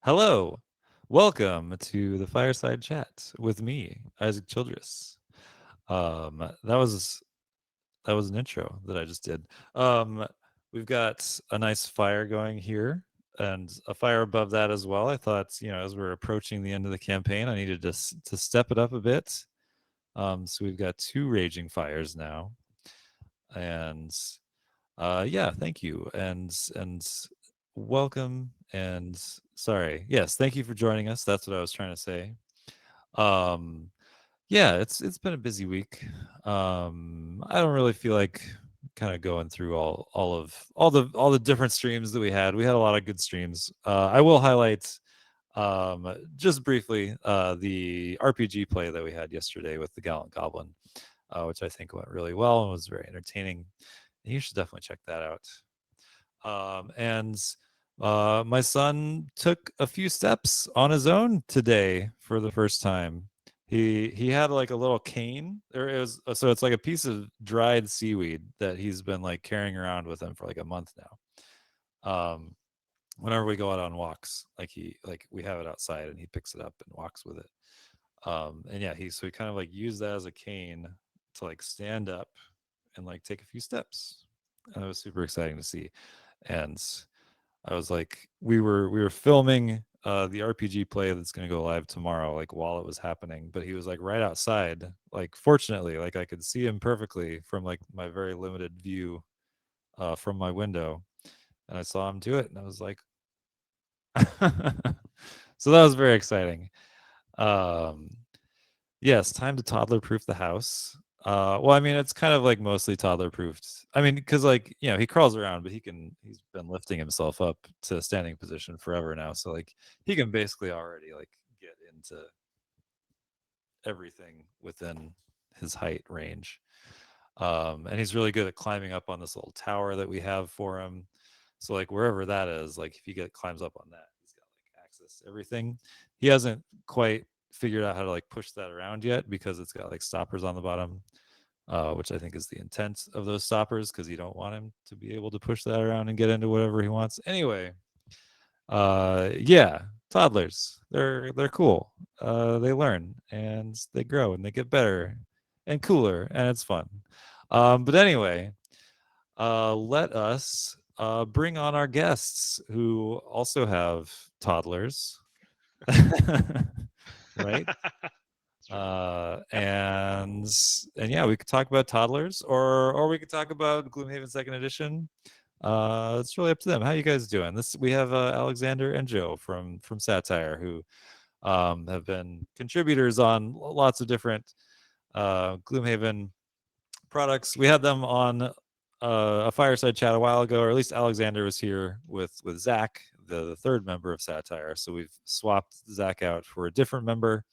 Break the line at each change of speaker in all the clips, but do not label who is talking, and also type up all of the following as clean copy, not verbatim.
Hello, welcome to the Fireside Chat with me, Isaac Childres. That was an intro that I just did. Um, we've got a nice fire going here, and a fire above that as well. I thought, as we're approaching the end of the campaign, I needed to step it up a bit. So we've got two raging fires now, and yeah, thank you, and welcome, and sorry, yes, thank you for joining us. That's what I was trying to say. Um, yeah, it's been a busy week. I don't really feel like kind of going through all the different streams that we had. We had a lot of good streams. I will highlight just briefly the RPG play that we had yesterday with the Gallant Goblin, which I think went really well and was very entertaining. You should definitely check that out. And my son took a few steps on his own today for the first time. He had like a little cane. There is so it's like a piece of dried seaweed that he's been like carrying around with him for like a month now. Whenever we go out on walks, like we have it outside and he picks it up and walks with it. And yeah, he kind of like used that as a cane to like stand up and like take a few steps. And it was super exciting to see. And I was like, we were filming the RPG play that's going to go live tomorrow, like while it was happening. But he was like right outside. Like fortunately, like I could see him perfectly from like my very limited view from my window, and I saw him do it, and I was like, so that was very exciting. Um, Yes, time to toddler proof the house. Well, I mean, it's kind of like mostly toddler proofed. I mean, because like he crawls around, but he's been lifting himself up to standing position forever now. So like he can basically already like get into everything within his height range. And he's really good at climbing up on this little tower that we have for him. So like wherever that is, like if he climbs up on that, he's got like access to everything. He hasn't quite figured out how to like push that around yet because it's got like stoppers on the bottom, which I think is the intent of those stoppers because you don't want him to be able to push that around and get into whatever he wants. Anyway, yeah, toddlers, they're cool. They learn and they grow and they get better and cooler and it's fun. But anyway, let us bring on our guests who also have toddlers, right?
That's right.
And yeah, we could talk about toddlers, or we could talk about Gloomhaven Second Edition. It's really up to them. How you guys doing? This we have Alexander and Joe from Satire who have been contributors on lots of different Gloomhaven products. We had them on a fireside chat a while ago, or at least Alexander was here with Zach, the third member of Satire. So we've swapped Zach out for a different member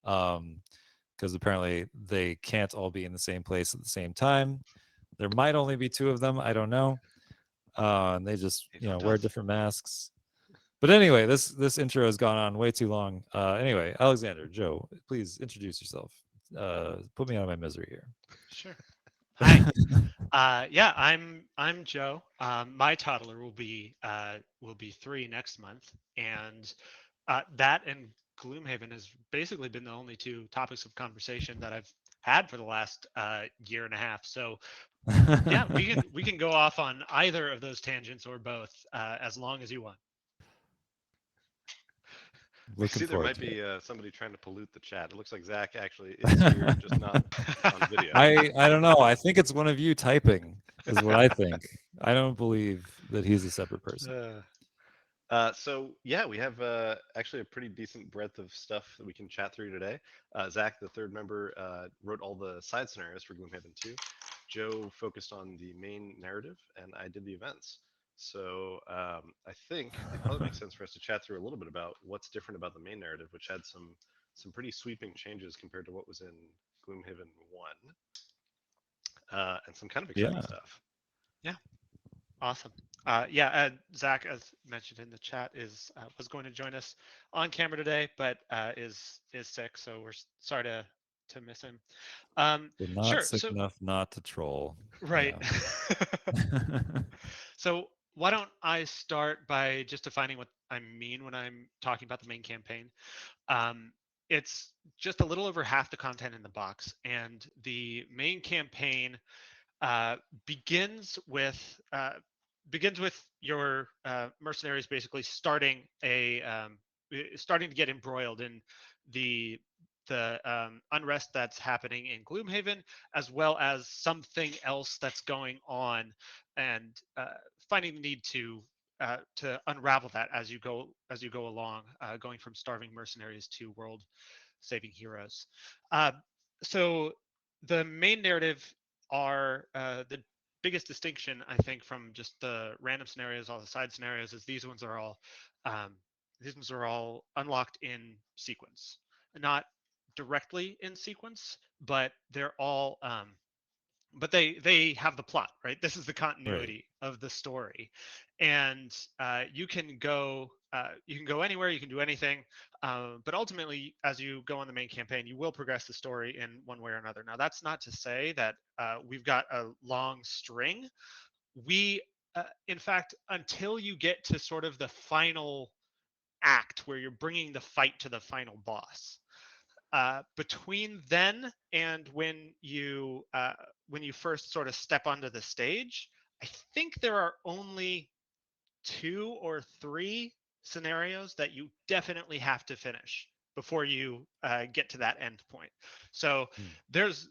because apparently they can't all be in the same place at the same time. There might only be two of them. I don't know. And they just
Hey, don't tell
wear
us.
different masks. But anyway, this intro has gone on way too long. Anyway, Alexander, Joe, please introduce yourself. Put me out of my misery here.
Sure. Hi. Yeah, I'm Joe. My toddler will be 3 next month, and that and Gloomhaven has basically been the only two topics of conversation that I've had for the last year and a half. So yeah, we can go off on either of those tangents or both as long as you want.
I
Looking
see there
forward
might
to it.
be somebody trying to pollute the chat. It looks like Zach actually is here, just not on video.
I don't know. I think it's one of you typing, is what I think. I don't believe that he's a separate person.
uh, so yeah, we have actually a pretty decent breadth of stuff that we can chat through today. Zach, the third member, wrote all the side scenarios for Gloomhaven 2. Joe focused on the main narrative, and I did the events. So I think it probably makes sense for us to chat through a little bit about what's different about the main narrative, which had some pretty sweeping changes compared to what was in Gloomhaven 1, and some kind of exciting
Yeah.
stuff.
Yeah, awesome. Yeah, Zach, as mentioned in the chat, is was going to join us on camera today, but is sick, so we're sorry to miss him.
But not
Sure.
sick
So
enough not to troll.
right.
Yeah.
So why don't I start by just defining what I mean when I'm talking about the main campaign? Um, it's just a little over half the content in the box, and the main campaign uh, begins with uh, begins with your mercenaries basically starting to get embroiled in the unrest that's happening in Gloomhaven, as well as something else that's going on, and finding the need to unravel that as you go along, going from starving mercenaries to world saving heroes. Uh, so the main narrative are the biggest distinction, I think, from just the random scenarios, all the side scenarios, is um, these ones are all unlocked in sequence, not directly in sequence, but they're all but they have the plot, right? This is the
Right.
continuity of the story, and you can go anywhere, you can do anything, but ultimately, as you go on the main campaign, you will progress the story in one way or another. Now, that's not to say that we've got a long string. We, in fact, until you get to sort of the final act where you're bringing the fight to the final boss, between then and when you first sort of step onto the stage, I think there are only two or three scenarios that you definitely have to finish before you get to that end point. So
Hmm.
there's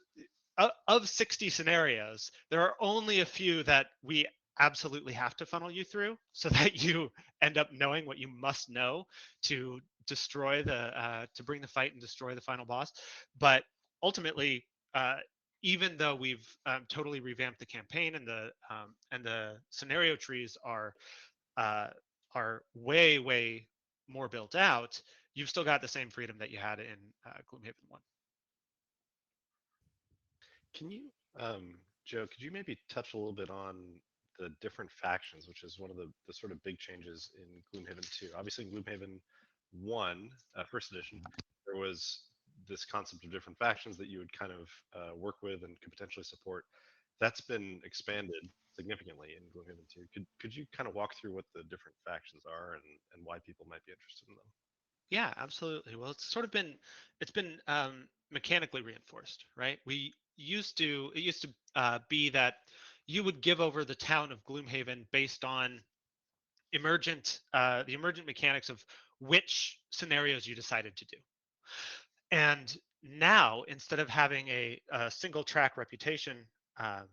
of 60 scenarios, there are only a few that we absolutely have to funnel you through so that you end up knowing what you must know to to bring the fight and destroy the final boss. But ultimately, even though we've totally revamped the campaign and the scenario trees uh, are way more built out, you've still got the same freedom that you had in Gloomhaven 1.
Can you, Joe, could you maybe touch a little bit on the different factions, which is one of the sort of big changes in Gloomhaven 2? Obviously, in Gloomhaven 1, first edition, there was this concept of different factions that you would kind of work with and could potentially support. That's been expanded significantly in Gloomhaven 2. Could you kind of walk through what the different factions are and why people might be interested in them?
Yeah, absolutely. Well, it's been mechanically reinforced, right? It used to be that you would give over the town of Gloomhaven based on the emergent mechanics of which scenarios you decided to do. And now, instead of having a single track reputation, a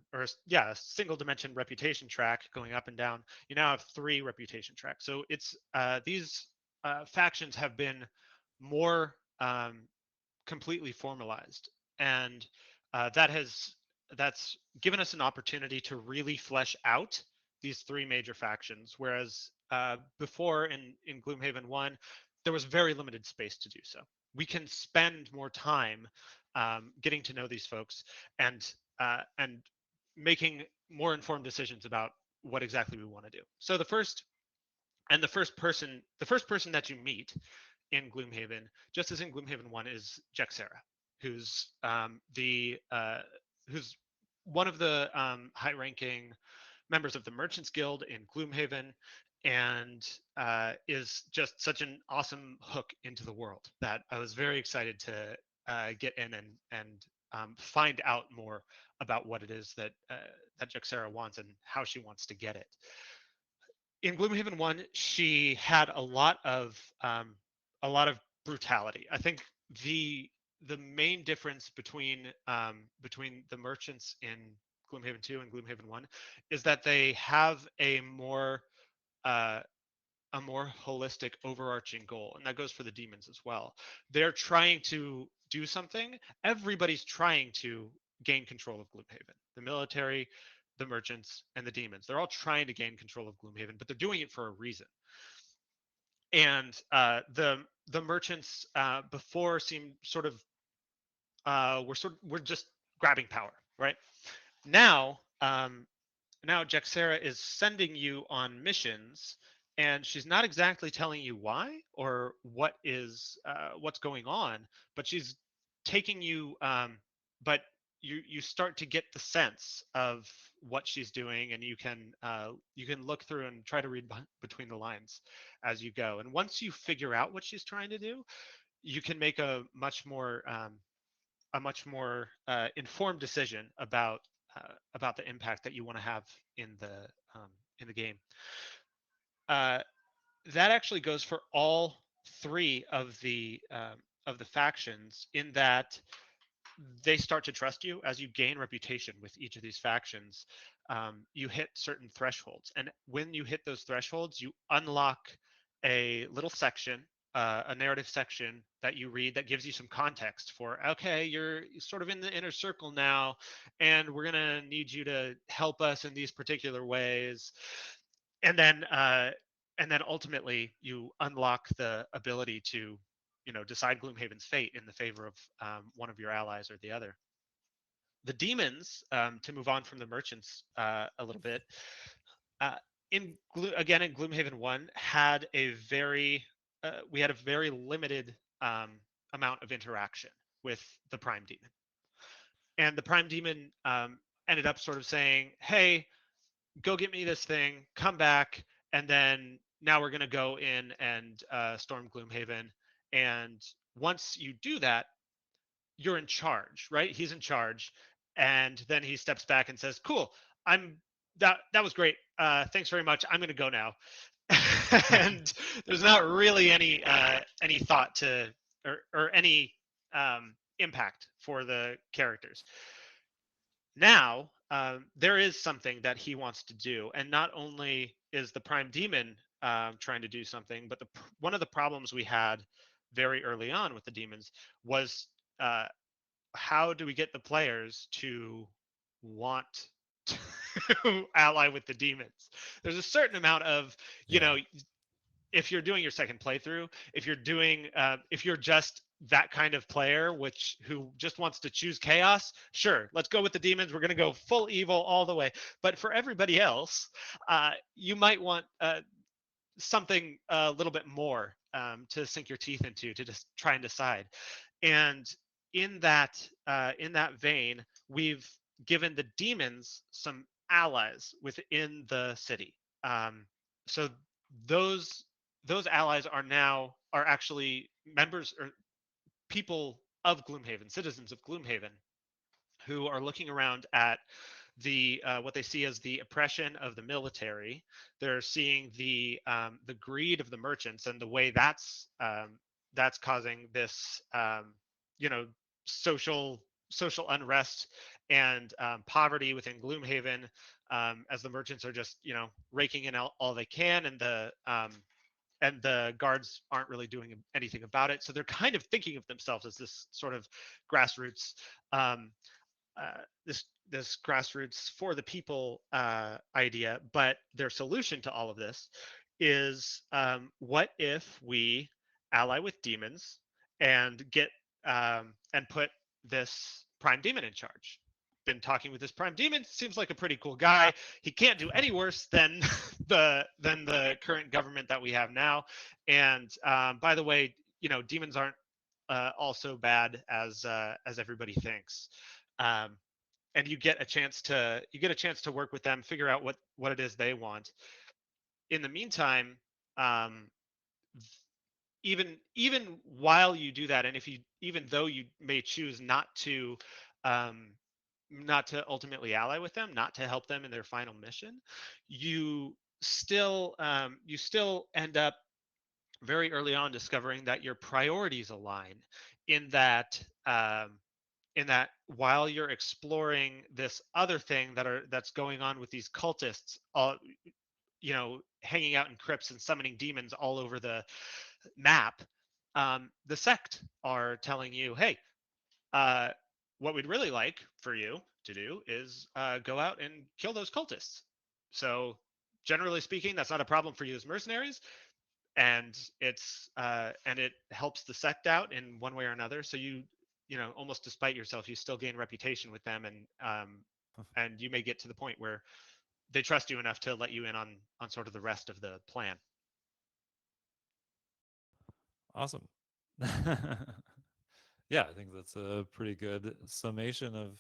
single dimension reputation track going up and down, you now have three reputation tracks. So it's these factions have been more completely formalized, and that has that's given us an opportunity to really flesh out these three major factions. Whereas before in Gloomhaven 1, there was very limited space to do so. We can spend more time getting to know these folks and making more informed decisions about what exactly we want to do. So the first person that you meet in Gloomhaven, just as in Gloomhaven 1, is Jexera, who's who's one of the high-ranking members of the Merchants Guild in Gloomhaven, and is just such an awesome hook into the world that I was very excited to get in and find out more about what it is that Jexera wants and how she wants to get it. In Gloomhaven 1, she had a lot of brutality. I think the main difference between the merchants in Gloomhaven 2 and Gloomhaven 1 is that they have uh, a more holistic overarching goal, and that goes for the demons as well. They're trying to do something. Everybody's trying to gain control of Gloomhaven. The military, the merchants, and the demons. They're all trying to gain control of Gloomhaven, but they're doing it for a reason. And the merchants before seemed sort of we're just grabbing power, right? Now now Jexera is sending you on missions, and she's not exactly telling you why or what's going on, but she's taking you but you start to get the sense of what she's doing, and you can look through and try to read between the lines as you go. And once you figure out what she's trying to do, you can make a much more informed decision about the impact that you want to have in the game. Uh, that actually goes for all three of the factions, in that they start to trust you as you gain reputation with each of these factions. You hit certain thresholds, and when you hit those thresholds, you unlock a little section, a narrative section that you read that gives you some context for, okay, you're sort of in the inner circle now, and we're gonna need you to help us in these particular ways. And then ultimately you unlock the ability to, decide Gloomhaven's fate in the favor of one of your allies or the other. The demons, to move on from the merchants a little bit, uh, again in Gloomhaven 1 had a very we had a very limited amount of interaction with the Prime Demon. And the Prime Demon ended up sort of saying, hey, go get me this thing, come back, and then now we're going to go in and storm Gloomhaven. And once you do that, you're in charge, right? He's in charge. And then he steps back and says, cool, I'm that was great. Thanks very much. I'm going to go now. And there's not really any thought to, or any impact for the characters. Now, there is something that he wants to do, and not only is the Prime Demon trying to do something, but one of the problems we had very early on with the demons was, how do we get the players to want to ally with the demons? There's a certain amount of,
Yeah.
if you're doing your second playthrough, if you're just that kind of player who just wants to choose chaos, sure, let's go with the demons, we're going to go full evil all the way. But for everybody else, you might want something a little bit more to sink your teeth into, to just try and decide. And in that vein, we've given the demons some allies within the city. So those allies are actually members or people of Gloomhaven, citizens of Gloomhaven, who are looking around at the what they see as the oppression of the military. They're seeing the greed of the merchants, and the way that's causing this you know social unrest and poverty within Gloomhaven, as the merchants are just raking in all they can, and the guards aren't really doing anything about it. So they're kind of thinking of themselves as this sort of grassroots um, this grassroots for the people idea. But their solution to all of this is, what if we ally with demons and get and put this Prime Demon in charge? Been talking with this Prime Demon, seems like a pretty cool guy. He can't do any worse than the current government that we have now. And by the way, demons aren't all so bad as everybody thinks. Um, and you get a chance to work with them, figure out what it is they want. In the meantime, um, even while you do that, and even though you may choose um, not to ultimately ally with them, not to help them in their final mission, you still end up very early on discovering that your priorities align, in that while you're exploring this other thing that's going on with these cultists, all hanging out in crypts and summoning demons all over the map, the sect are telling you, hey, uh, what we'd really like for you to do is go out and kill those cultists. So generally speaking, that's not a problem for you as mercenaries, and it helps the sect out in one way or another. So almost despite yourself, you still gain reputation with them, and you may get to the point where they trust you enough to let you in on sort of the rest of the plan.
Awesome. Yeah, I think that's a pretty good summation of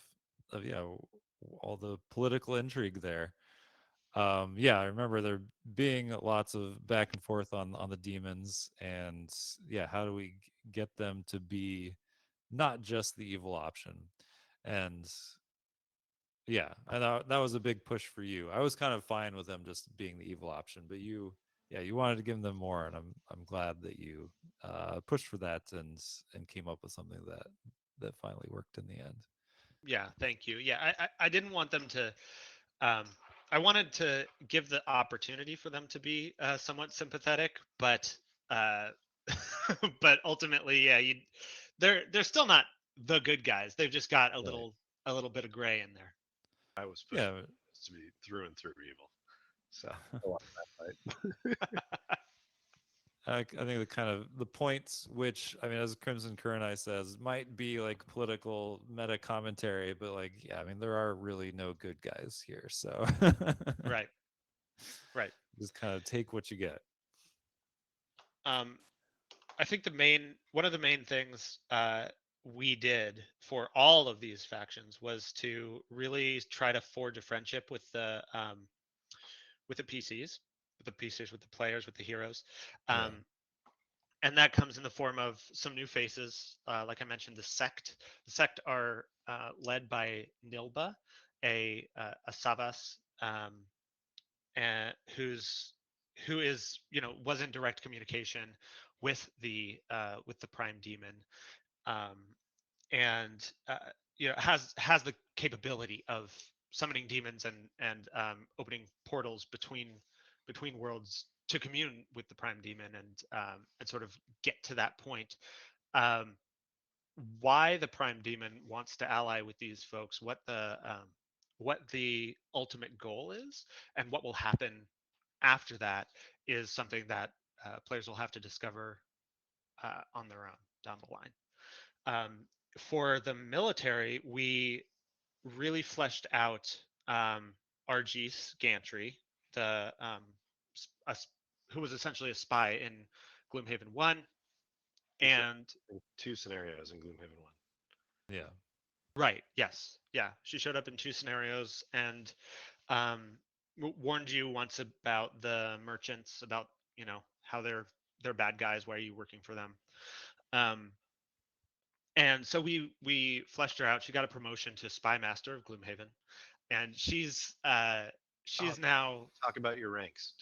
all the political intrigue there. Yeah, I remember there being lots of back and forth on the demons, and yeah, how do we get them to be not just the evil option? And yeah, and that was a big push for you. I was kind of fine with them just being the evil option, but yeah, you wanted to give them more, and I'm glad that you pushed for that and came up with something that finally worked in the end.
Yeah, thank you. Yeah, I didn't want them to. Um, I wanted to give the opportunity for them to be somewhat sympathetic, but uh, but ultimately, yeah, they're still not the good guys. They've just got
Right.
a little bit of gray in there.
I was pushing
Yeah,
to be through and through evil. So I lost that fight.
I think the kind of the points, which I mean, as Crimson Current says, might be like political meta commentary, but like, yeah, I mean, there are really no good guys here, so
Right, right.
just kind of take what you get.
Um, I think one of the main things we did for all of these factions was to really try to forge a friendship with the PCs, with the players, with the heroes.
Yeah,
And that comes in the form of some new faces. Like I mentioned, the sect. The sect are led by Nilba, a Savas, and who is was in direct communication with the Prime Demon, um, and has the capability of summoning demons and opening portals between worlds to commune with the Prime Demon and sort of get to that point. Um, why the Prime Demon wants to ally with these folks, what the ultimate goal is, and what will happen after that is something that players will have to discover on their own down the line. For the military, we really fleshed out Argis Gantry, the who was essentially a spy in Gloomhaven 1. And
In 2 scenarios in Gloomhaven 1.
yeah,
right, yes, yeah, she showed up in 2 scenarios and um, warned you once about the merchants, about how they're bad guys. Why are you working for them? Um, and so we fleshed her out. She got a promotion to Spy Master of Gloomhaven, and
Oh,
she's now.
talk about your ranks.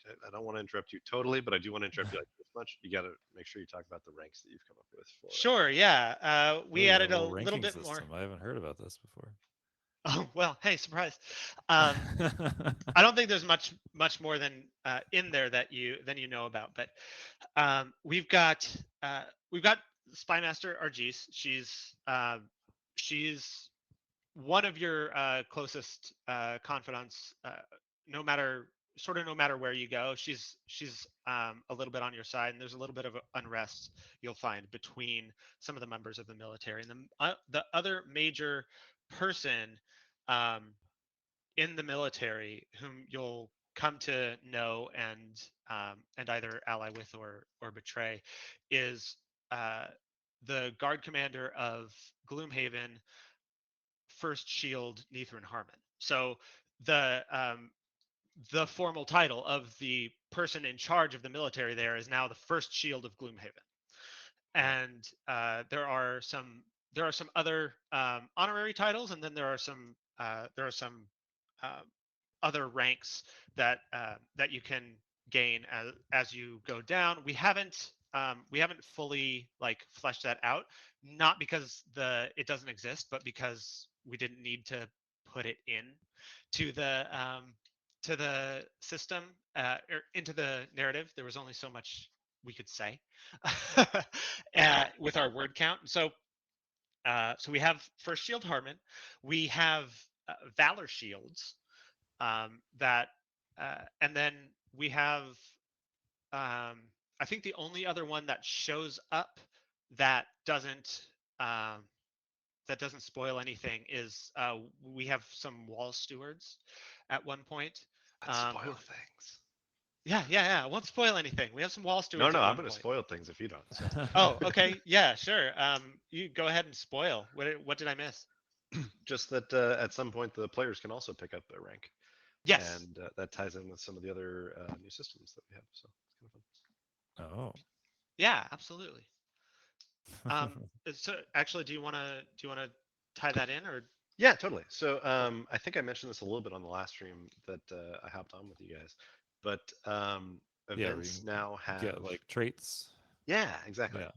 I don't want to interrupt you totally, but I do want to interrupt you like this much. You got to make sure you talk about the ranks that you've come up with for.
Sure, yeah.
oh,
We
you got a
added a
little
little
ranking
bit more.
system. I haven't heard about this before.
Oh well, hey, surprise. I don't think there's much more than in there that you know about, but we've got Spymaster Argis. She's one of your closest confidants. No matter where you go, she's a little bit on your side, and there's a little bit of unrest you'll find between some of the members of the military. And the other major person um, in the military whom you'll come to know and either ally with or betray is the guard commander of Gloomhaven, First Shield Neithrin Harmon. So the formal title of the person in charge of the military there is now the First Shield of Gloomhaven. And there are some other honorary titles, and then there are some uh, other ranks that you can gain as you go down. We haven't fully like fleshed that out, not because it doesn't exist, but because we didn't need to put it in to the system or into the narrative. There was only so much we could say with our word count. So we have First Shield Harmon, we have Valor Shields, that and then we have I think the only other one that shows up that doesn't um, that doesn't spoil anything is we have some wall stewards at one point.
Let's spoil
Who,
things.
yeah, I won't spoil anything. We have some wall
No,
stewards
no,
at
I'm
one
going to
point.
spoil things if you don't. So.
Oh, okay, yeah, sure. You go ahead and spoil. What did I miss?
Just that at some point the players can also pick up a rank,
Yes.
and that ties in with some of the other new systems that we have. So it's kind of fun.
Oh.
Yeah, absolutely. So actually, do you want to tie that in, or
Yeah, totally. So I think I mentioned this a little bit on the last stream that I hopped on with you guys, but
Yeah, where you
events now
can get
have,
like traits.
yeah, exactly.
Yeah.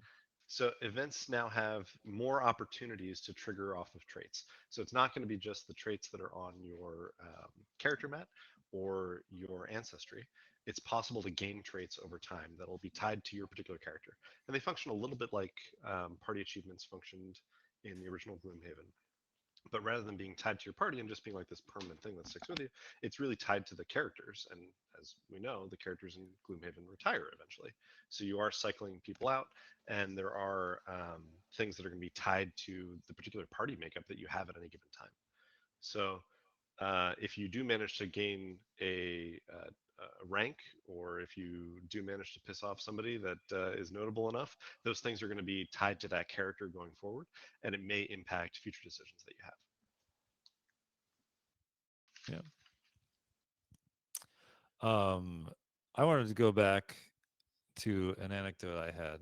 So events now have more opportunities to trigger off of traits. So it's not going to be just the traits that are on your character mat or your ancestry. It's possible to gain traits over time that will be tied to your particular character, and they function a little bit like party achievements functioned in the original Gloomhaven. But rather than being tied to your party and just being like this permanent thing that sticks with you, it's really tied to the characters. And as we know, the characters in Gloomhaven retire eventually. So you are cycling people out, and there are things that are going to be tied to the particular party makeup that you have at any given time. So if you do manage to gain a rank, or if you do manage to piss off somebody that is notable enough, those things are going to be tied to that character going forward, and it may impact future decisions that you have.
Yeah. Um, I wanted to go back to an anecdote I had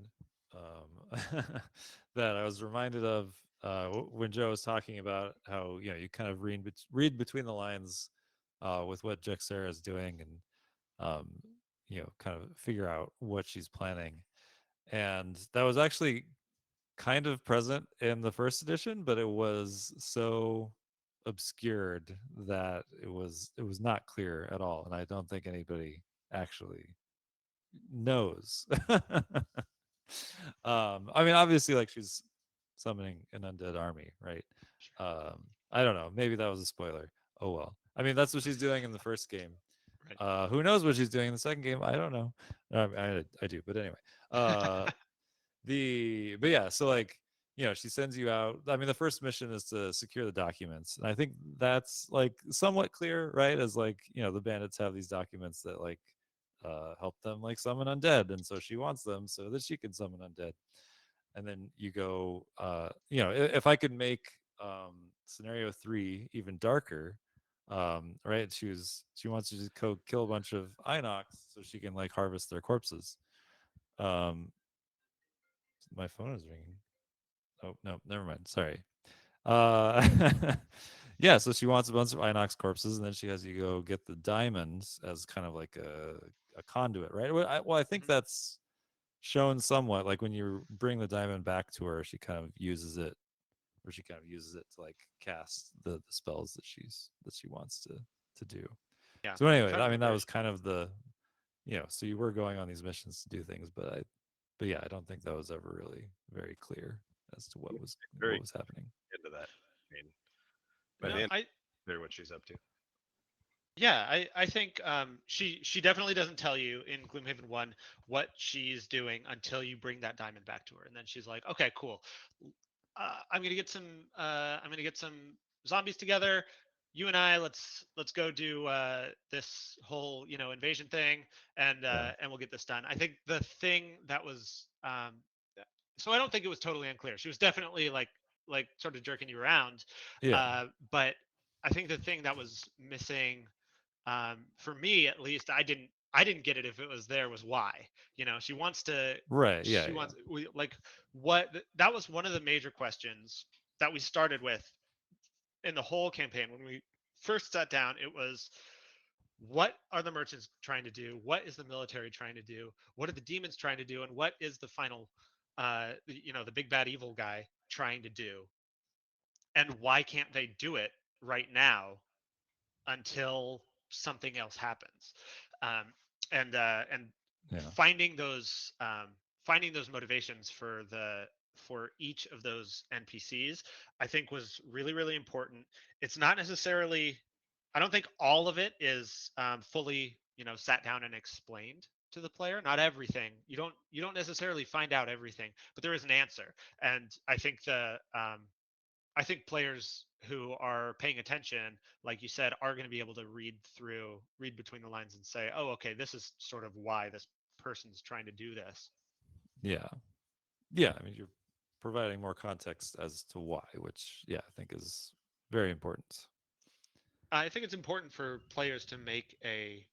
that I was reminded of when Joe was talking about how you kind of read between the lines with what Jexera is doing, and um, kind of figure out what she's planning. And that was actually kind of present in the first edition, but it was so obscured that it was not clear at all, and I don't think anybody actually knows. I mean, obviously, like, she's summoning an undead army, right? I don't know, maybe that was a spoiler. Oh well, I mean, that's what she's doing in the first game.
right?
Who knows what she's doing in the second game? I don't know. I do, but anyway. uh but yeah, so, like, she sends you out. I mean, the first mission is to secure the documents, and I think that's, like, somewhat clear, right? As, like, the bandits have these documents that, like, help them, like, summon undead, and so she wants them so that she can summon undead. And then you go, if I could make scenario 3 even darker, right? She wants you to go kill a bunch of Inox so she can, like, harvest their corpses. um my phone is ringing. Oh no, never mind. Sorry. Uh, yeah. So she wants a bunch of Inox corpses, and then she has you go get the diamonds as kind of like a conduit, right? Well, I think
Mhm.
that's shown somewhat. Like, when you bring the diamond back to her, she kind of uses it, or she kind of uses it to, like, cast the spells that she wants to do.
Yeah,
So
I'm
anyway,
trying to
I mean,
remember.
that was kind of the so you were going on these missions to do things, but yeah, I don't think that was ever really very clear as to what was
Very
happening.
into that. I mean, by the
No,
end,
I
clear what she's up to.
Yeah, I think she definitely doesn't tell you in Gloomhaven 1 what she's doing until you bring that diamond back to her, and then she's like, okay, cool. I'm gonna get some zombies together. You and I, let's go do this whole invasion thing,
Yeah.
and we'll get this done. I think the thing that was so I don't think it was totally unclear. She was definitely like sort of jerking you around,
Yeah.
but I think the thing that was missing, for me at least, I didn't get it if it was there, was why. She wants to,
Right. Yeah.
she
Yeah.
wants like what that was one of the major questions that we started with in the whole campaign when we first sat down. It was, what are the merchants trying to do, what is the military trying to do, what are the demons trying to do, and what is the final the big bad evil guy trying to do, and why can't they do it right now until something else happens. And
Yeah.
finding those motivations for each of those npcs, I think, was really, really important. It's not necessarily, I don't think all of it is fully sat down and explained to the player. Not everything. You don't necessarily find out everything, but there is an answer. And I think players who are paying attention, like you said, are going to be able to read between the lines and say, oh, okay, this is sort of why this person's trying to do this.
Yeah. Yeah. I mean, you're providing more context as to why, which, yeah, I think is very important.
I think it's important for players to make a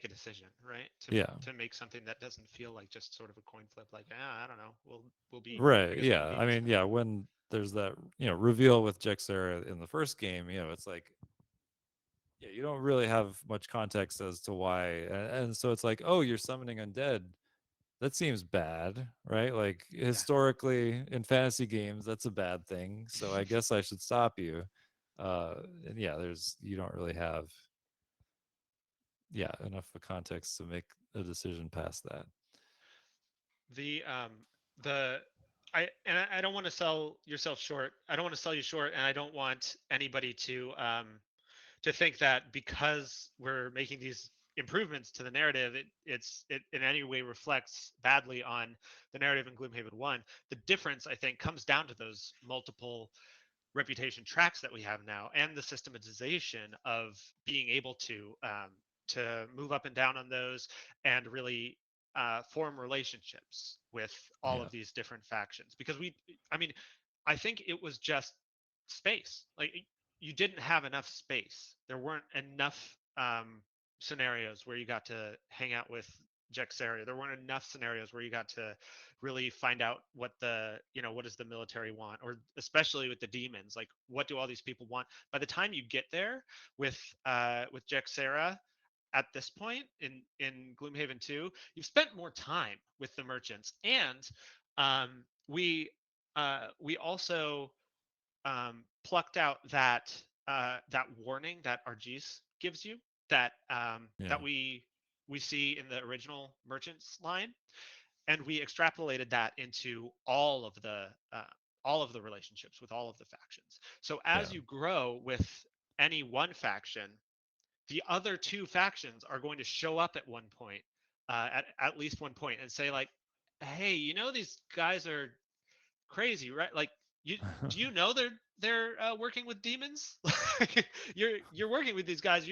decision, right?
Yeah.
To make something that doesn't feel like just sort of a coin flip, like, I don't know, we'll be, I
Right.
guess we'll
Yeah.
be
I
this
mean,
way.
yeah, when there's that, reveal with Jexera in the first game, it's like, yeah, you don't really have much context as to why. And so it's like, oh, you're summoning undead. That seems bad, right? Like
Yeah.
historically in fantasy games, that's a bad thing. So I guess I should stop you. And yeah, you don't really have, yeah, enough of a context to make a decision past that.
The the I don't want to sell yourself short. I don't want to sell you short, and I don't want anybody to think that because we're making these improvements to the narrative, it in any way reflects badly on the narrative in Gloomhaven 1. The difference, I think, comes down to those multiple reputation tracks that we have now and the systematization of being able to move up and down on those and really form relationships with all
Yeah.
of these different factions. Because I mean, I think it was just space. Like you didn't have enough space. There weren't enough scenarios where you got to hang out with Jexaria. There weren't enough scenarios where you got to really find out what what does the military want, or especially with the demons, like what do all these people want. By the time you get there with Jexera at this point in Gloomhaven 2, you've spent more time with the merchants, and um, we also plucked out that warning that Argis gives you that
Yeah.
that we see in the original merchants line, and we extrapolated that into all of the relationships with all of the factions. So
Yeah.
as you grow with any one faction, the other two factions are going to show up at one point, at least one point, and say like, "Hey, these guys are crazy, right? Like, you do you know they're working with demons? You're working with these guys.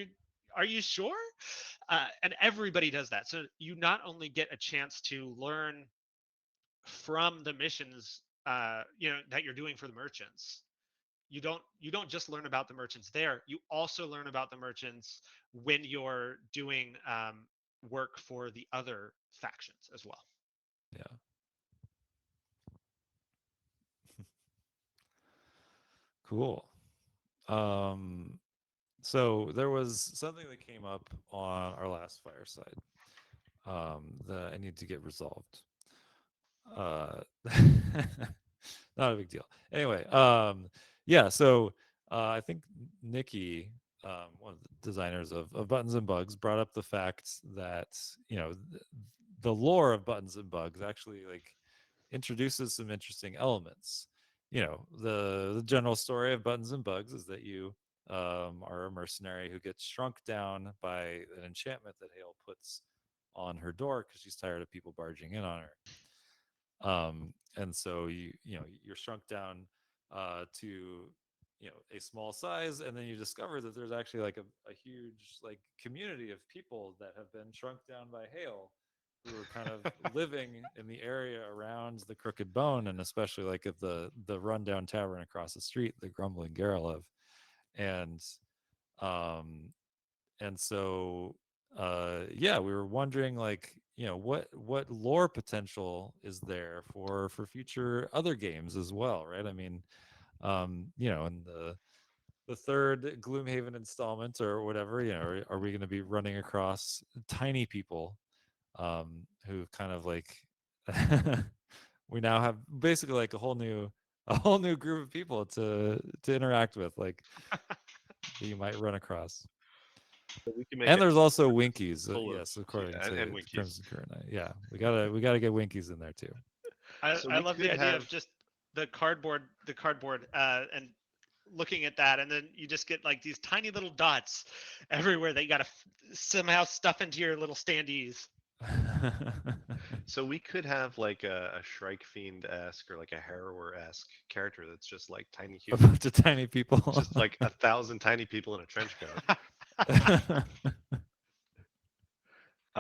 Are you sure?" And everybody does that. So you not only get a chance to learn from the missions that you're doing for the merchants. You don't just learn about the merchants there. You also learn about the merchants when you're doing work for the other factions as well.
Yeah. Cool. Um, so there was something that came up on our last fireside that I need to get resolved. Uh, not a big deal. Anyway, yeah. So I think Nikki, one of the designers of Buttons and Bugs, brought up the fact that the lore of Buttons and Bugs actually like introduces some interesting elements. The general story of Buttons and Bugs is that you are a mercenary who gets shrunk down by an enchantment that Hale puts on her door because she's tired of people barging in on her. And so you're shrunk down to a small size, and then you discover that there's actually like a huge like community of people that have been shrunk down by Hale, who are kind of living in the area around the Crooked Bone, and especially like at the rundown tavern across the street, the Grumbling Garrel of. And um and so yeah, we were wondering like what lore potential is there for future other games as well, right? I mean, in the third Gloomhaven installment or whatever, are we going to be running across tiny people who kind of like we now have basically like a whole new group of people to interact with, like that you might run across.
So we can make
And
it
there's also Winkies.
full of
Yes, according
and
to
Winkies.
Crimson Current. Yeah, we gotta get Winkies in there too.
So
I
we
love the
could
idea
have
of just the cardboard, and looking at that, and then you just get like these tiny little dots everywhere that you got to somehow stuff into your little standees.
so we could have like a Shrike Fiend esque or like a Harrower esque character that's just like tiny
A
human,
bunch of tiny people.
just like 1,000 tiny people in a trench coat.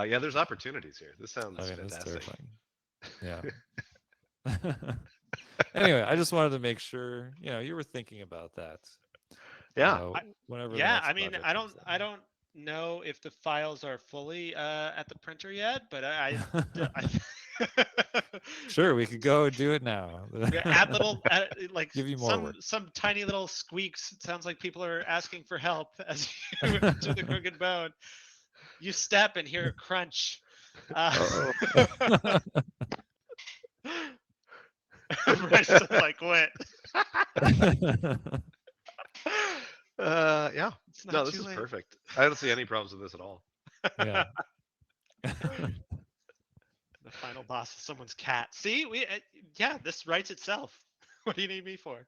Yeah, there's opportunities here. This
I
sounds
mean, that's
fantastic.
terrifying. Yeah. Anyway, I just wanted to make sure you were thinking about that.
Yeah.
Whenever the
Yeah,
next
I mean,
project comes
I don't know if the files are fully at the printer yet, but
Sure, we could go and do it now.
yeah, add little like
Give you more work.
some tiny little squeaks. It sounds like people are asking for help as you enter the crooked bone. You step and hear a crunch.
Oh.
Bryce just like quit.
Yeah.
It's not
No, this
too
is
late.
perfect. I don't see any problems with this at all.
Yeah.
The final boss is someone's cat. See, yeah, this writes itself. What do you need me for?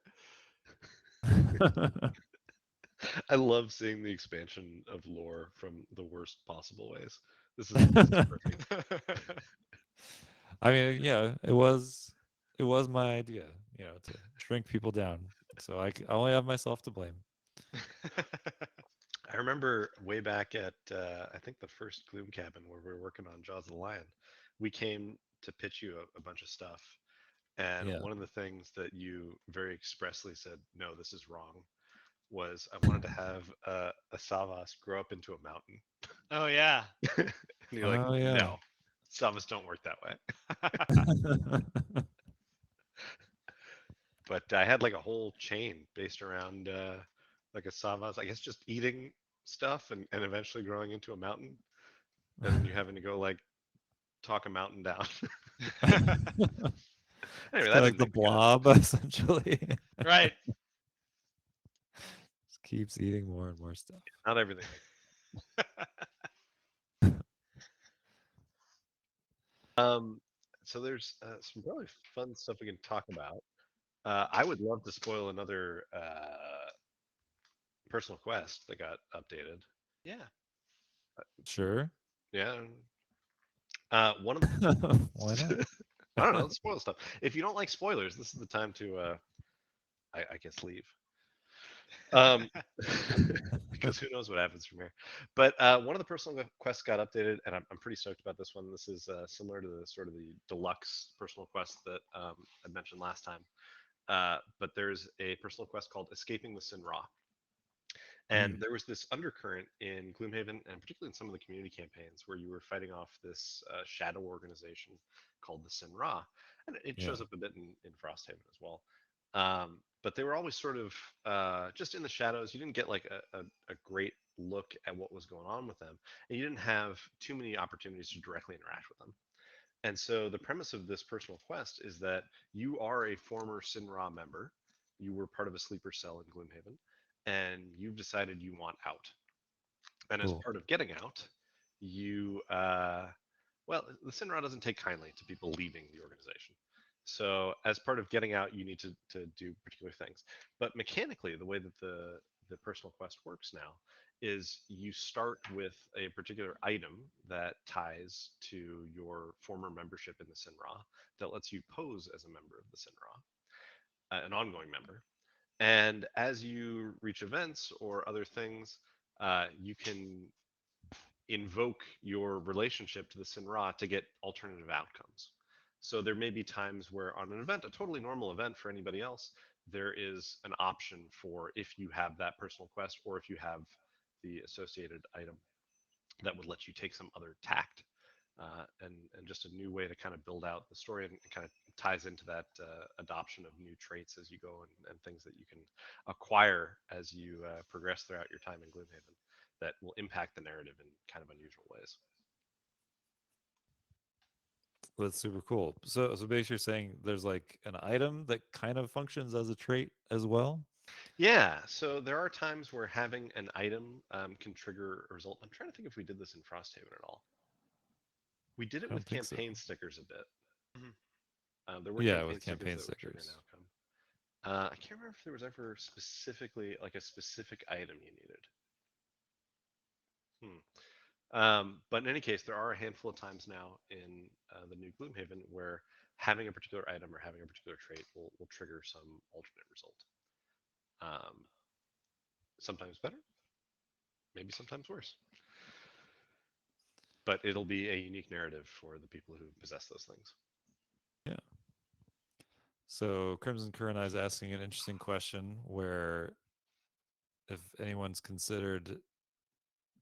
I love seeing the expansion of lore from the worst possible ways. This is perfect.
I mean, yeah, it was my idea, to shrink people down. So I only have myself to blame.
I remember way back at I think the first Gloom Cabin where we were working on Jaws of the Lion, we came to pitch you a bunch of stuff, and
Yeah.
one of the things that you very expressly said, "No, this is wrong," was I wanted to have a Savas grow up into a mountain.
Oh yeah.
And you're like,
Oh yeah.
"No, Savas don't work that way." But I had like a whole chain based around like a Savas, I guess just eating stuff and eventually growing into a mountain, and then you having to go like talk a mountain down.
It's
Anyway,
kind
that
of like
didn't
the
make the cut.
blob, essentially.
Right.
Just keeps eating more and more stuff.
Not everything. Um, so there's some really fun stuff we can talk about. I would love to spoil another personal quest that got updated.
Yeah.
Sure.
Yeah. One of
Why not?
I don't know, let's spoil stuff. If you don't like spoilers, this is the time to I guess leave. Um, because who knows what happens from here. But one of the personal quests got updated, and I'm pretty stoked about this one. This is similar to the sort of the deluxe personal quest that I mentioned last time. But there's a personal quest called Escaping the Sin Ra. And there was this undercurrent in Gloomhaven, and particularly in some of the community campaigns, where you were fighting off this shadow organization called the Sin Ra, and it
Yeah.
shows up a bit in Frosthaven as well. But they were always sort of just in the shadows. You didn't get like a great look at what was going on with them, and you didn't have too many opportunities to directly interact with them. And so the premise of this personal quest is that you are a former Sin Ra member. You were part of a sleeper cell in Gloomhaven, and you've decided you want out. And as
Cool.
part of getting out, you well, the Sin Ra doesn't take kindly to people leaving the organization. So as part of getting out, you need to do particular things. But mechanically, the way that the personal quest works now is you start with a particular item that ties to your former membership in the Sin Ra that lets you pose as a member of the Sin Ra, an ongoing member. And as you reach events or other things, you can invoke your relationship to the Sin Ra to get alternative outcomes. So there may be times where on an event, a totally normal event for anybody else, there is an option for if you have that personal quest or if you have the associated item that would let you take some other tact. And just a new way to kind of build out the story and kind of ties into that adoption of new traits as you go and things that you can acquire as you progress throughout your time in Gloomhaven that will impact the narrative in kind of unusual ways.
That's super cool. So basically, you're saying there's like an item that kind of functions as a trait as well.
Yeah, so there are times where having an item can trigger a result. I'm trying to think if we did this in Frosthaven at all. We did it
I
with
don't think so.
campaign stickers a bit.
Mhm.
There were
Yeah,
campaign
with
stickers
campaign
that would trigger an
stickers.
outcome. I can't remember if there was ever specifically like a specific item you needed. But in any case, there are a handful of times now in the new Gloomhaven where having a particular item or having a particular trait will trigger some alternate result. Um, Sometimes better, maybe sometimes worse. But it'll be a unique narrative for the people who possess those things.
Yeah. So Crimson Current is asking an interesting question where if anyone's considered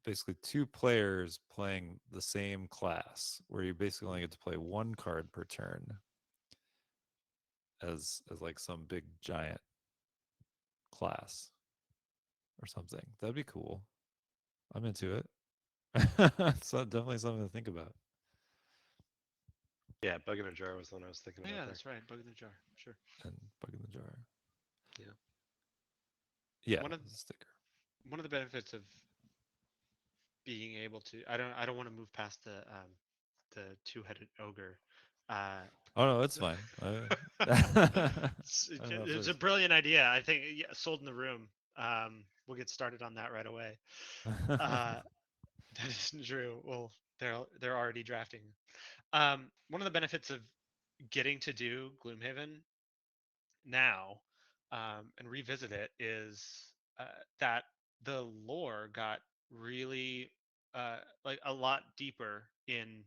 basically two players playing the same class, where you basically only get to play one card per turn as like some big giant class or something. That'd be cool. I'm into it. So definitely something to think about.
Yeah, Bug in a Jar was the one I was thinking
Oh,
about
yeah,
there.
that's right. Bug in the jar. Sure.
And bug in the jar.
Yeah.
Yeah,
One of
the sticker.
one of the benefits of being able to I don't want to move past the two-headed ogre. Uh,
Oh no, it's fine. I'm not
it's a
first.
brilliant idea. I think yeah, sold in the room. We'll get started on that right away. Uh, that isn't true. Well, they're already drafting. One of the benefits of getting to do Gloomhaven now and revisit it is that the lore got really like a lot deeper in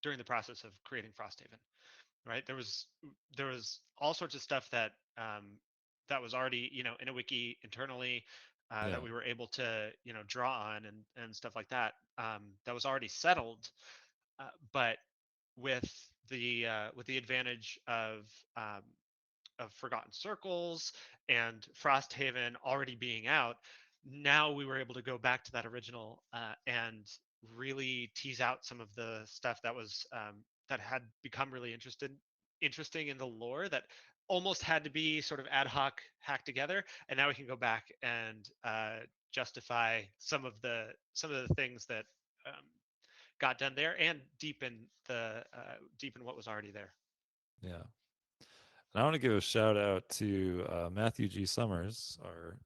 during the process of creating Frosthaven. Right, there was all sorts of stuff that that was already in a wiki internally
Yeah,
that we were able to draw on and stuff like that that was already settled, but with the advantage um, of Forgotten Circles and Frosthaven already being out, now we were able to go back to that original and really tease out some of the stuff that was that had become really interesting in the lore that almost had to be sort of ad hoc hacked together, and now we can go back and justify some of the things that um, got done there and deepen what was already there.
yeah. And I want to give a shout out to Matthew G. Summers, our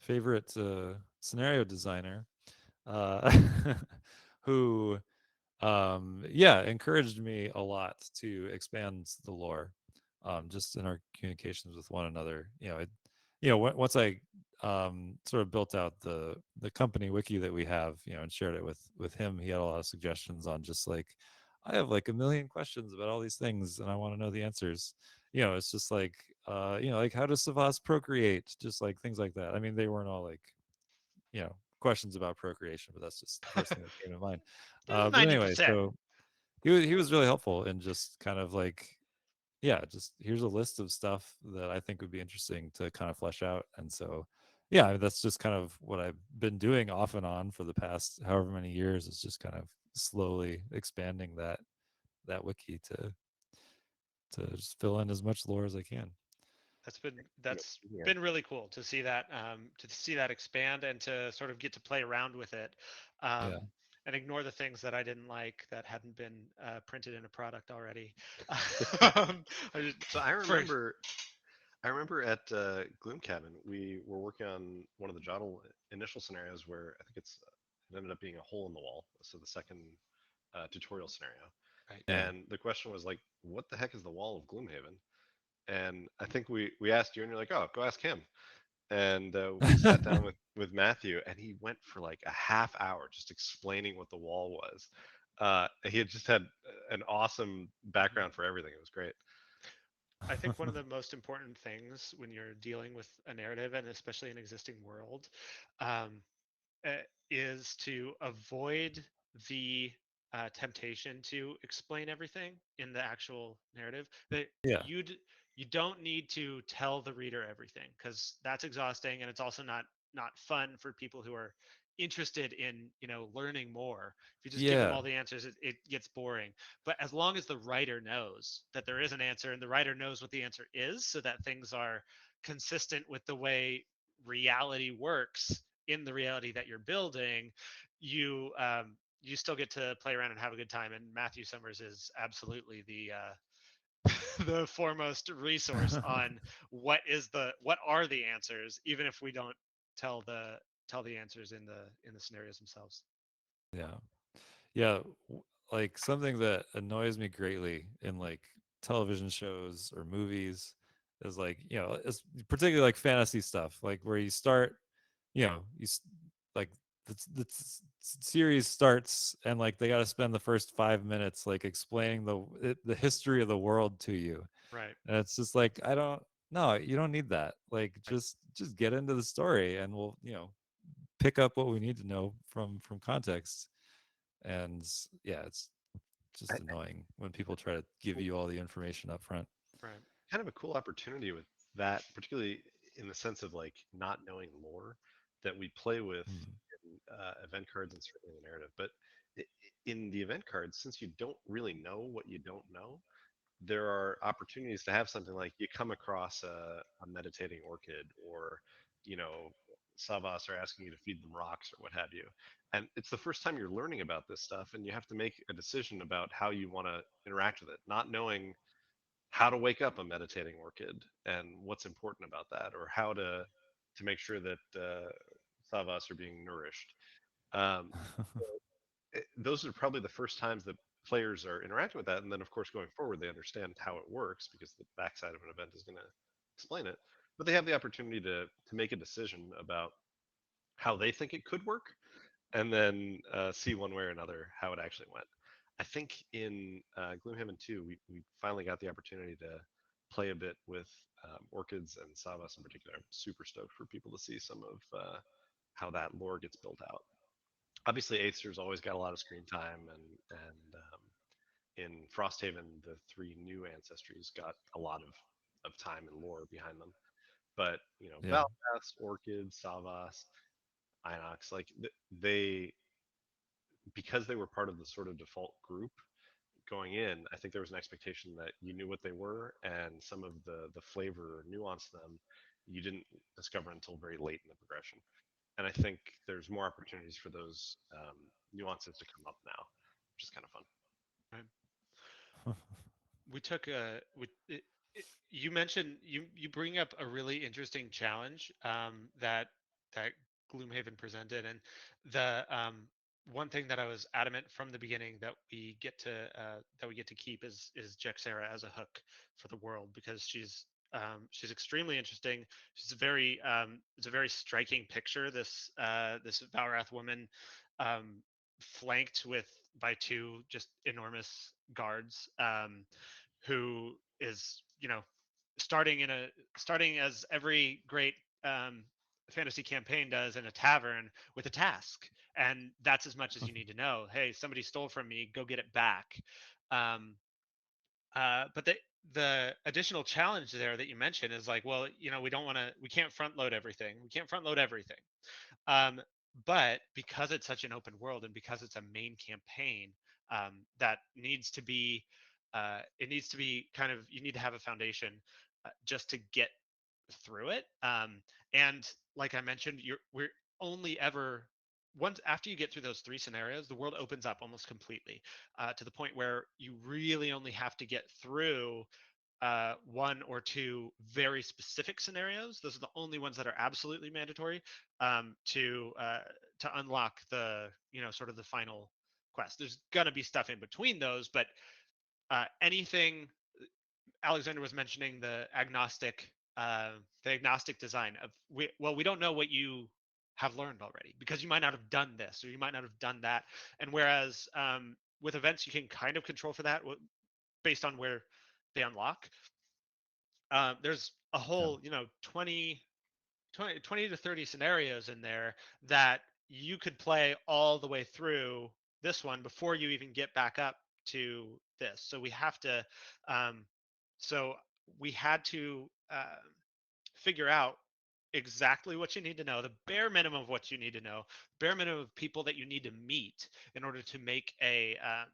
favorite scenario designer, uh, who yeah, encouraged me a lot to expand the lore, just in our communications with one another. Once I sort of built out the company wiki that we have, and shared it with him, he had a lot of suggestions on just like, I have like a million questions about all these things and I want to know the answers. It's just like, like how does Savas procreate? Just like things like that. I mean, they weren't all like, questions about procreation, but that's just the first thing that came to mind. But
Ninety
anyway,
percent.
so he was really helpful in just kind of like, yeah, just here's a list of stuff that I think would be interesting to kind of flesh out. And so, yeah, that's just kind of what I've been doing off and on for the past however many years, is just kind of slowly expanding that wiki to just fill in as much lore as I can.
That's been
Yeah.
that's
Yeah.
been really cool to see that expand and to sort of get to play around with it, um,
Yeah.
and ignore the things that I didn't like that hadn't been printed in a product already. I just,
So I
for
remember I remember at Gloomhaven, we were working on one of the Jottle initial scenarios where I think it ended up being a hole in the wall. So the second tutorial scenario,
right.
Yeah.
and the question was like, "What the heck is the wall of Gloomhaven?" And I think we asked you, and you're like, "Oh, go ask him." And we sat down with Matthew, and he went for like a half hour just explaining what the wall was. He had just had an awesome
Mhm.
background for everything. It was great.
I think one of the most important things when you're dealing with a narrative and especially an existing world, um, uh, is to avoid the temptation to explain everything in the actual narrative. That
Yeah.
you don't need to tell the reader everything because that's exhausting, and it's also not fun for people who are interested in learning more. If you just give them
Yeah.
all the answers, it gets boring. But as long as the writer knows that there is an answer and the writer knows what the answer is, so that things are consistent with the way reality works in the reality that you're building, you still get to play around and have a good time. And Matthew Summers is absolutely the foremost resource on what are the answers, even if we don't tell the tell the answers in the scenarios themselves.
Yeah. Yeah, like something that annoys me greatly in like television shows or movies is like, it's particularly like fantasy stuff, like where you start, like series starts and like they got to spend the first 5 minutes like explaining the history of the world to you,
Right.
and it's just like, I don't. No, you don't need that. Like,
Right.
just get into the story, and we'll, pick up what we need to know from context. And yeah, it's just
I-
annoying when people try to give you all the information up front.
Right.
Kind of a cool opportunity with that, particularly in the sense of like not knowing lore that we play with
Mm.
in event cards and certainly the narrative. But in the event cards, since you don't really know what you don't know, there are opportunities to have something like you come across a meditating orchid, or you know, Savas are asking you to feed them rocks or what have you. And it's the first time you're learning about this stuff, and you have to make a decision about how you want to interact with it, not knowing how to wake up a meditating orchid and what's important about that, or how to make sure that Savas are being nourished. Um, those are probably the first times that players are interacting with that, and then of course going forward they understand how it works because the backside of an event is going to explain it. But they have the opportunity to make a decision about how they think it could work, and then see one way or another how it actually went. I think in Gloomhaven 2, we finally got the opportunity to play a bit with orchids and Savas in particular. I'm super stoked for people to see some of how that lore gets built out. Obviously, Aether's always got a lot of screen time, and in Frosthaven, the three new ancestries got a lot of time and lore behind them. But you know,
Yeah.
Valgas, Orchid, Savas, Inox, like they, because they were part of the sort of default group going in, I think there was an expectation that you knew what they were, and some of the flavor or nuance to them you didn't discover until very late in the progression. And I think there's more opportunities for those nuances to come up now, which is kind of fun.
Right. We took a you mentioned you bring up a really interesting challenge that Gloomhaven presented, and the one thing that I was adamant from the beginning that we get to keep is Jexera as a hook for the world, because she's extremely interesting. She's a very it's a very striking picture. This Valrath woman, um, flanked with by two just enormous guards. Who is, starting as every great um, fantasy campaign does, in a tavern with a task, and that's as much as you need to know. Hey, somebody stole from me, go get it back. um, but the additional challenge there that you mentioned is like, well, we can't front load everything, um, but because it's such an open world, and because it's a main campaign, that needs to be it needs to be kind of, you need to have a foundation just to get through it. And like I mentioned, we're only ever, once after you get through those three scenarios, the world opens up almost completely, to the point where you really only have to get through one or two very specific scenarios. Those are the only ones that are absolutely mandatory, to unlock the, sort of the final quest. There's gonna be stuff in between those, but anything. Alexander was mentioning the agnostic design of, we don't know what you have learned already, because you might not have done this or you might not have done that. And whereas with events you can kind of control for that, based on where they unlock. There's a
Yeah.
whole, 20 to 30 scenarios in there that you could play all the way through this one before you even get back up to this. Um, so we had to figure out exactly what you need to know, the bare minimum of what you need to know, bare minimum of people that you need to meet in order to make either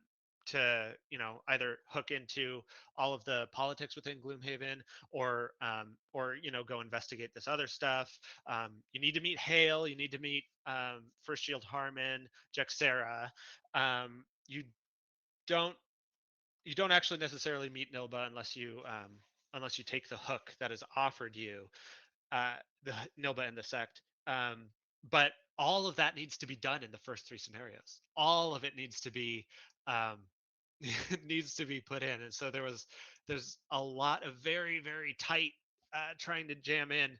hook into all of the politics within Gloomhaven, or go investigate this other stuff. You need to meet Hale, you need to meet First Shield Harmon, Jexera. You don't you don't actually necessarily meet Nilba unless you take the hook that is offered you, uh, the Nilba and the sect. But all of that needs to be done in the first three scenarios. All of it needs to be um, needs to be put in, and so there's a lot of very very tight trying to jam in,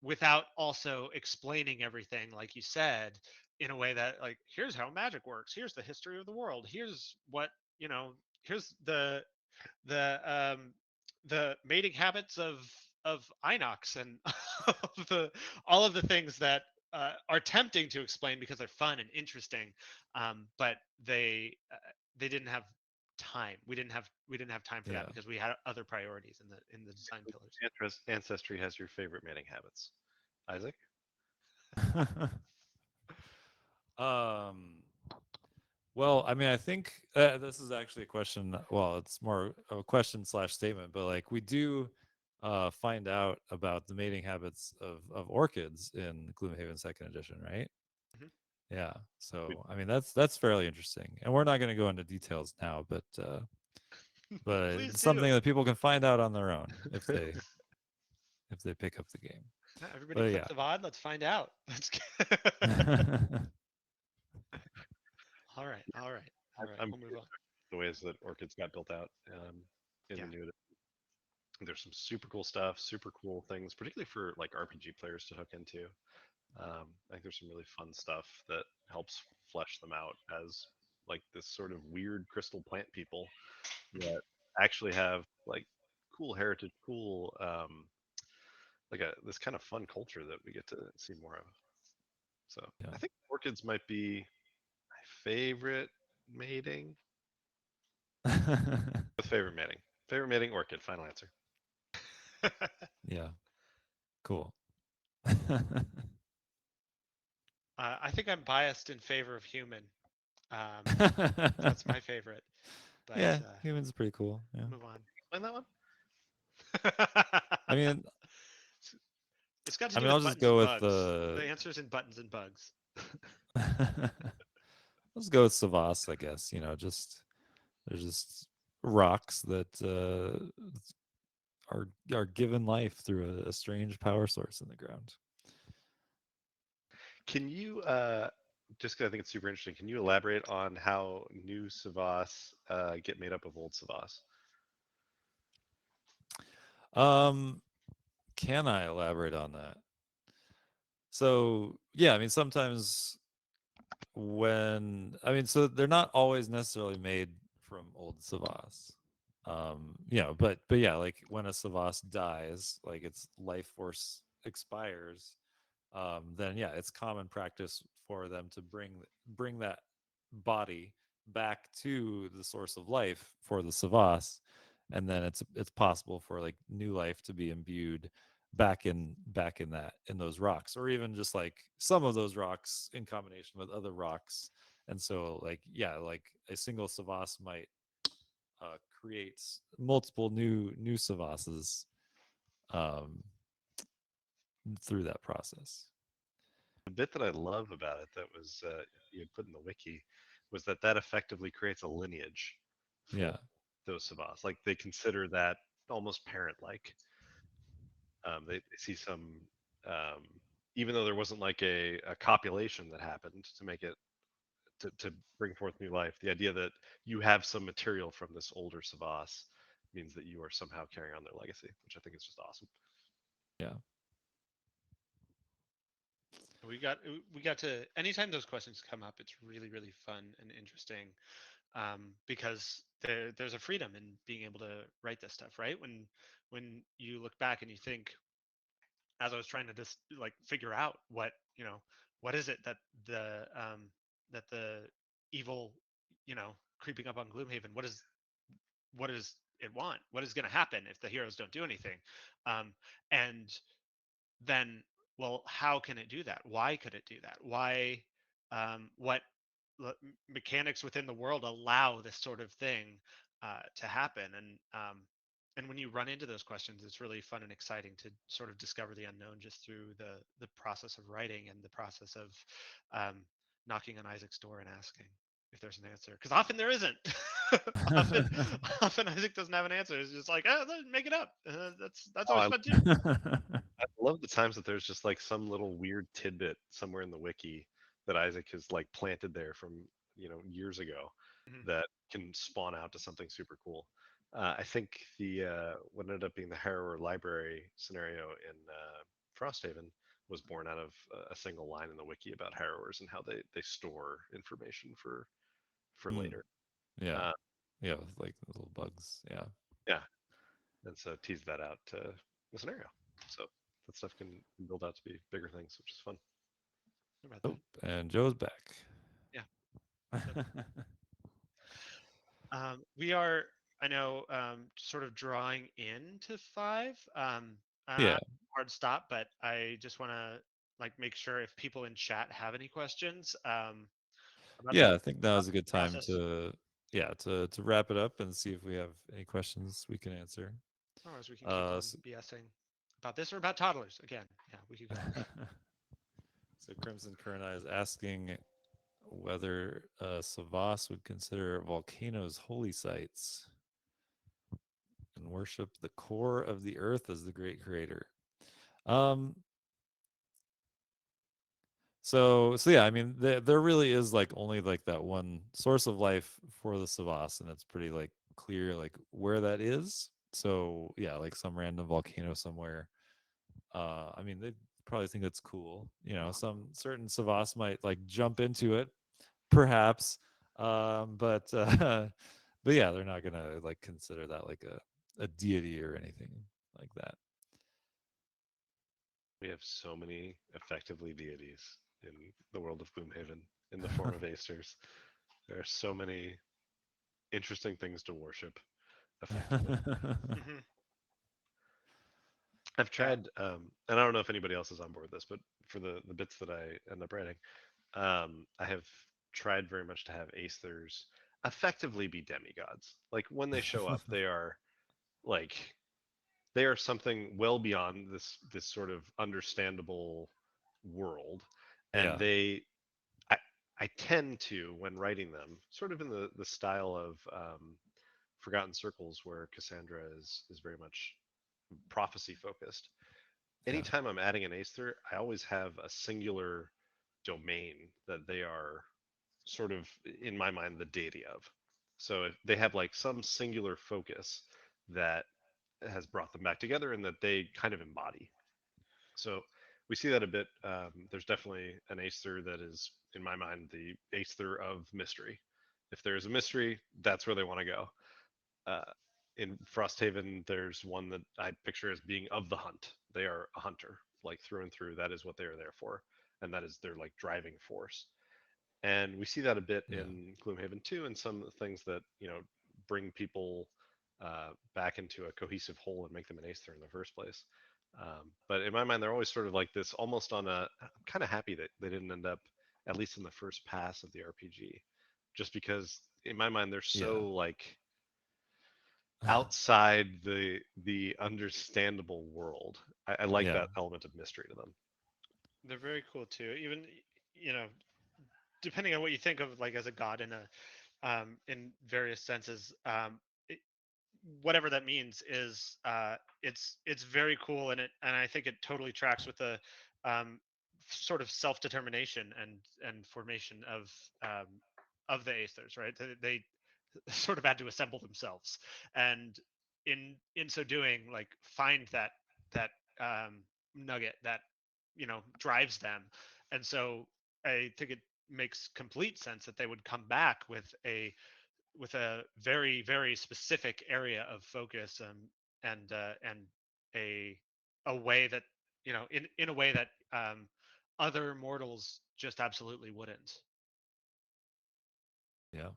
without also explaining everything, like you said, in a way that, like, here's how magic works, here's the history of the world, here's what you know, here's the the mating habits of Inox, and all of the things that are tempting to explain because they're fun and interesting, but they didn't have time. We didn't have time for that
Yeah.
because we had other priorities in the design pillars.
Ancestry has your favorite mating habits. Isaac?
um well, I mean, I think this is actually a question. Well, it's more of a question slash statement, but like we do find out about the mating habits of orchids in Gloomhaven Second Edition, right?
Mhm.
Yeah.
We-
So I mean, that's fairly interesting, and we're not going to go into details now, but
Please
it's
do.
something that people can find out on their own if they pick up the game.
Yeah, everybody
But
click
yeah.
the VOD. Let's find out. Let's all right, all right, all right.
I'm
We'll move on.
the ways that orchids got built out in
Yeah.
the new. There's some super cool stuff, super cool things, particularly for like RPG players to hook into. I think there's some really fun stuff that helps flesh them out as like this sort of weird crystal plant people that actually have like cool heritage, cool like a this kind of fun culture that we get to see more of. So
Yeah.
I think orchids might be my favorite mating. With favorite mating. Favorite mating orchid. Final answer.
Yeah. Cool.
I think I'm biased in favor of human. That's my favorite. But
Yeah, humans are pretty cool. Yeah.
move on.
Explain that one.
I mean,
It's got to
I
do
mean, I'll
with
just
buttons
go
and
with
bugs. The answer's in buttons and bugs.
let's go with Savas, I guess. Just there's just rocks that are given life through a strange power source in the ground.
Can you just 'cause I think it's super interesting, can you elaborate on how new Savas get made up of old Savas?
Um, can I elaborate on that? So yeah, I mean, sometimes so they're not always necessarily made from old Savas. But yeah, like when a Savas dies, like its life force expires, then yeah, it's common practice for them to bring that body back to the source of life for the Savas, and then it's possible for like new life to be imbued back in those rocks, or even just like some of those rocks in combination with other rocks. And so like yeah, like a single Savas might create multiple new Savas's um, through that process.
The bit that I love about it that was you had put in the wiki was that effectively creates a lineage for
Yeah.
those Savas. Like they consider that almost parent-like. They see some, um, even though there wasn't like a copulation that happened to make it to bring forth new life. The idea that you have some material from this older Savas means that you are somehow carrying on their legacy, which I think is just awesome.
Yeah.
We got to anytime those questions come up, it's really really fun and interesting, because there's a freedom in being able to write this stuff, right? When you look back and you think, as I was trying to just like figure out what is it that the evil, creeping up on Gloomhaven, what does it want? What is going to happen if the heroes don't do anything? And then, well, how can it do that? Why could it do that? Why, what mechanics within the world allow this sort of thing to happen? And when you run into those questions, it's really fun and exciting to sort of discover the unknown just through the process of writing and the process of um, knocking on Isaac's door and asking if there's an answer, because often there isn't. often, often Isaac doesn't have an answer. It's just like, oh, make it up. That's
Oh,
always fun too.
I love the times that there's just like some little weird tidbit somewhere in the wiki that Isaac has like planted there from years ago
Mhm.
that can spawn out to something super cool. I think the what ended up being the Harrower Library scenario in Frosthaven was born out of a single line in the wiki about Harrowers and how they store information for
Mm,
later.
yeah.
Uh,
Yeah, with like little bugs. Yeah.
yeah, and so tease that out to the scenario. So that stuff can build out to be bigger things, which is fun.
How about
Oh,
that?
and Joe's back.
Yeah. Yep. We are, I know, sort of drawing into five.
Yeah.
Hard stop, but I just want to like make sure if people in chat have any questions about
Yeah, I think now
about
is a good
the
time
process.
to to wrap it up and see if we have any questions we can answer.
Otherwise, we can keep on
So,
BSing about this or about toddlers again. Yeah, we could go.
so Crimson Current Eye is asking whether Savas would consider volcanoes holy sites and worship the core of the earth as the great creator. Um, so yeah, I mean, there really is like only like that one source of life for the Savas, and it's pretty like clear like where that is. So yeah, like some random volcano somewhere. I mean, they probably think it's cool. You know, some certain Savas might like jump into it, perhaps. But but yeah, they're not gonna like consider that like a deity or anything like that.
We have so many effectively deities in the world of Gloomhaven in the form of Aesters. There are so many interesting things to worship effectively.
Hmm.
I've
Yeah.
tried, and I don't know if anybody else is on board with this, but for the bits that I end up writing, I have tried very much to have Aesthers effectively be demigods. Like when they show up, they are like they are something well beyond this sort of understandable world, and
Yeah,
I, I tend to, when writing them, sort of in the style of Forgotten Circles, where Cassandra is very much prophecy focused.
yeah,
Anytime I'm adding an Aether, I always have a singular domain that they are sort of, in my mind, the deity of. So if they have like some singular focus that has brought them back together and that they kind of embody. So we see that a bit. There's definitely an Aether that is, in my mind, the Aether of mystery. If there is a mystery, that's where they want to go. Uh, in Frosthaven, there's one that I picture as being of the hunt. They are a hunter, like through and through. That is what they are there for, and that is their like driving force. And we see that a bit
yeah,
in Gloomhaven too, and some things that bring people back into a cohesive whole and make them an Aether in the first place. But in my mind, they're always sort of like this, almost on a. I'm kind of happy that they didn't end up, at least in the first pass of the RPG, just because in my mind they're
yeah.
so like outside the understandable world. I like
Yeah,
that element of mystery to them.
They're very cool too. Even, you know, depending on what you think of like as a god in various senses, whatever that means is it's very cool, and I think it totally tracks with the um, sort of self determination and formation of the Aethers, right? They sort of had to assemble themselves, and in so doing, like find that nugget that drives them, and so I think it makes complete sense that they would come back with a very very specific area of focus, and a a way that in a way that other mortals just absolutely wouldn't.
yeah,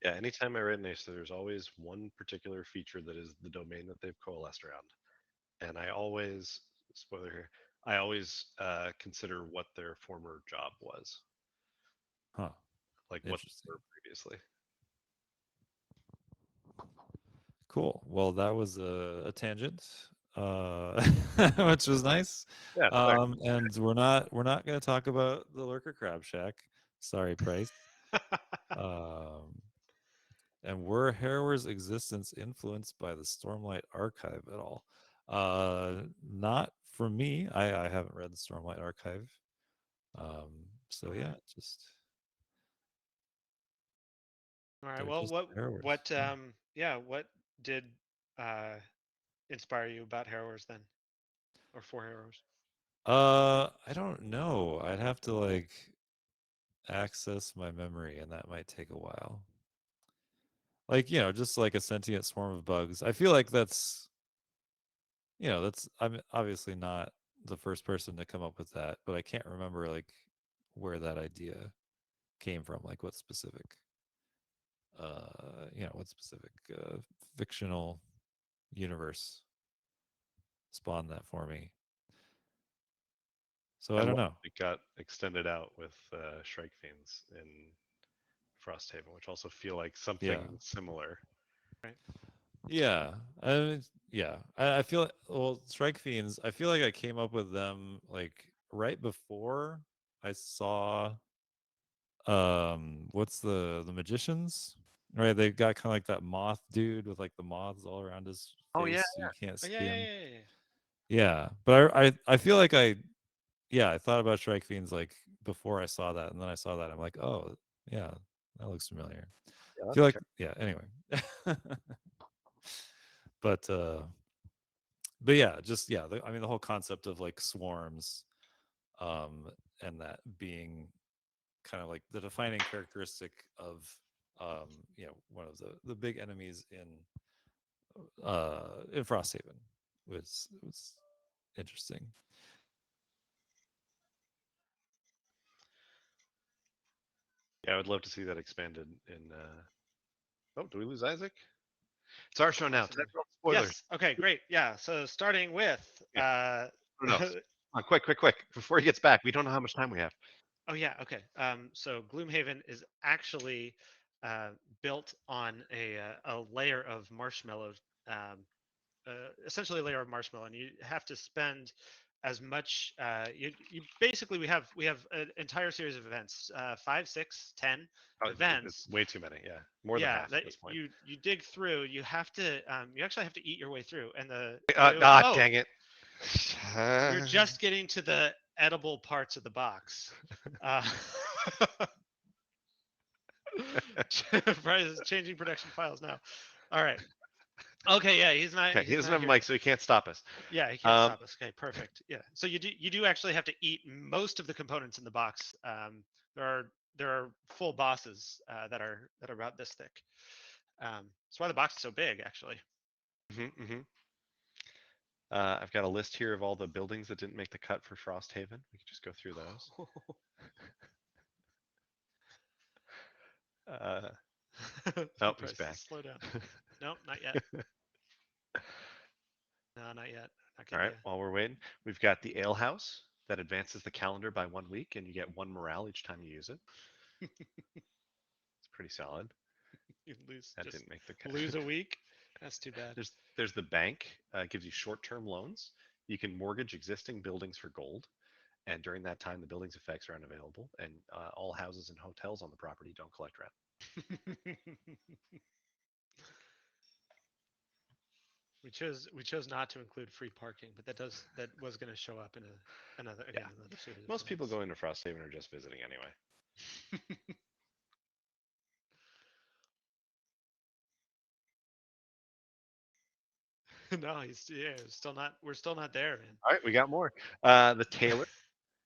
Yeah, anytime I write an Ace, there's always one particular feature that is the domain that they've coalesced around, and I always, spoiler here, I always consider what their former job was,
huh.
like what they
Interesting.
were previously.
Cool. Well, that was a tangent, uh, which was nice.
Yeah, sorry.
And we're not going to talk about the Lurker Crab Shack. Sorry, Price. Um, and were Harrower's existence influenced by the Stormlight Archive at all? Not for me. I haven't read the Stormlight Archive. So
All
yeah,
right.
just
All right.
they're
Well,
just Harrowers. Yeah.
what did uh inspire you about Harrowers then, or for Harrowers?
I don't know. I'd have to like access my memory, and that might take a while. Like, just like a sentient swarm of bugs. I feel like that's I'm obviously not the first person to come up with that, but I can't remember like where that idea came from. Like what specific, what specific fictional universe spawned that for me. So I
And
don't know.
it got extended out with Shrike Fiends in Frosthaven, which also feel like
Yeah,
something similar.
Right.
yeah. I mean, yeah. I feel well. Strike Fiends. I feel like I came up with them like right before I saw what's the magicians, right? They've got kind of like that moth dude with like the moths all around his
Oh yeah,
face so you can't
Oh,
see him.
yeah.
Yeah, but I feel like I thought about Strike Fiends like before I saw that, and then I saw that I'm like, oh yeah, that looks familiar.
yeah,
I feel
that's
like
ter-
yeah, anyway. But yeah, just yeah, I mean the whole concept of like swarms, um and that being kind of like the defining characteristic of one of the big enemies in Frosthaven was interesting.
yeah. I would love to see that expanded in. Oh, do we lose Isaac? It's our show now. Time for all the spoilers.
Yes. Okay, great. Yeah. So starting with
Yeah. No, no. Come on, quick! Before he gets back, we don't know how much time we have.
oh yeah, okay. So Gloomhaven is actually uh, built on a layer of marshmallow, um, essentially a layer of marshmallow, and you have to spend as much. You basically we have an entire series of events, 5, 6, 10
Oh, it's
events.
way too many. Yeah, more than
Yeah,
half at
that
this point.
you dig through. You have to you actually have to eat your way through, and oh,
Dang it!
you're just getting to the edible parts of the box. Uh, Bryce is changing production files now. All right. Okay. Yeah, he's not.
Okay, he
He's
doesn't
not
have a
here.
mic, so he can't stop us.
Yeah, he can't
Um,
stop us. Okay. Perfect. Yeah. So you do actually have to eat most of the components in the box. There are there are full bosses that are about this thick. That's why the box is so big, actually.
mhm. I've got a list here of all the buildings that didn't make the cut for Frosthaven. We can just go through those. Uh, oh, he's
Bryce,
back.
slow down. No, not yet. No, not yet. Not
All
getting
right, while we're waiting, we've got the Ale House that advances the calendar by 1 week, and you get 1 morale each time you use it.
you.
It's pretty solid.
You lose
That
just
didn't make the cut.
lose a week. That's too bad.
There's the bank. It gives you short-term loans. You can mortgage existing buildings for gold, and during that time, the building's effects are unavailable, and all houses and hotels on the property don't collect rent.
we chose not to include free parking, but that was going to show up in another
Yeah,
series of
most people
events.
going to Frosthaven are just visiting anyway.
No, still not. We're still not there, man.
All right, we got more. The Tailor.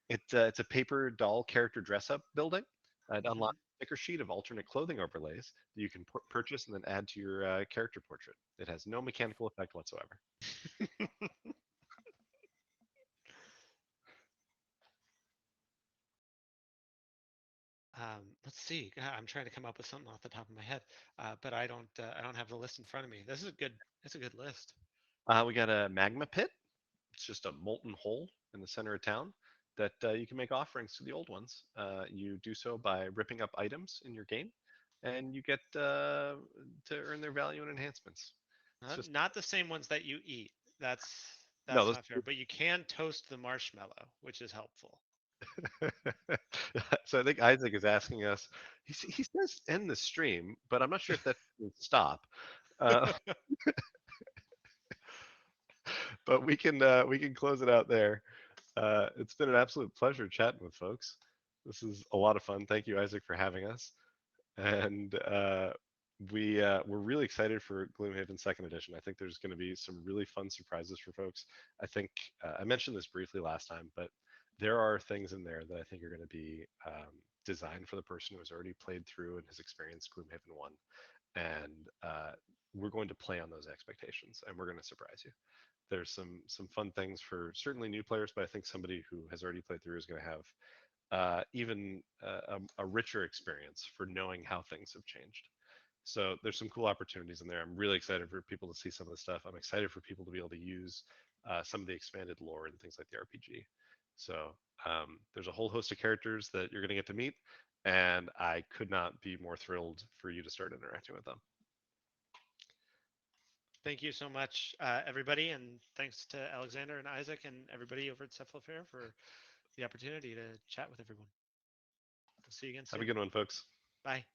It's a paper doll character dress up building. It
Mhm.
unlocks a sticker sheet of alternate clothing overlays that you can purchase and then add to your character portrait. It has no mechanical effect whatsoever.
Let's see. God, I'm trying to come up with something off the top of my head, but I don't. I don't have the list in front of me. This is a good. It's a good list.
We got a magma pit. It's just a molten hole in the center of town that you can make offerings to the old ones. You do so by ripping up items in your game, and you get to earn their value and enhancements. It's just
Not the same ones that you eat. That's
no,
that's not fair. But you can toast the marshmallow, which is helpful.
so I think Isaac is asking us. He says end the stream, but I'm not sure if that means stop. Uh, but we can close it out there. It's been an absolute pleasure chatting with folks. This is a lot of fun. Thank you, Isaac, for having us. And we're really excited for Gloomhaven Second Edition. I think there's going to be some really fun surprises for folks. I think I mentioned this briefly last time, but there are things in there that I think are going to be designed for the person who has already played through and has experienced Gloomhaven One, and we're going to play on those expectations, and we're going to surprise you. there's some fun things for certainly new players, but I think somebody who has already played through is going to have even a richer experience for knowing how things have changed. So there's some cool opportunities in there. I'm really excited for people to see some of the stuff. I'm excited for people to be able to use some of the expanded lore and things like the RPG. So there's a whole host of characters that you're going to get to meet, and I could not be more thrilled for you to start interacting with them.
Thank you so much, everybody, and thanks to Alexander and Isaac and everybody over at Cephalofair for the opportunity to chat with everyone. We'll see you again soon.
Have a good one, folks.
Bye.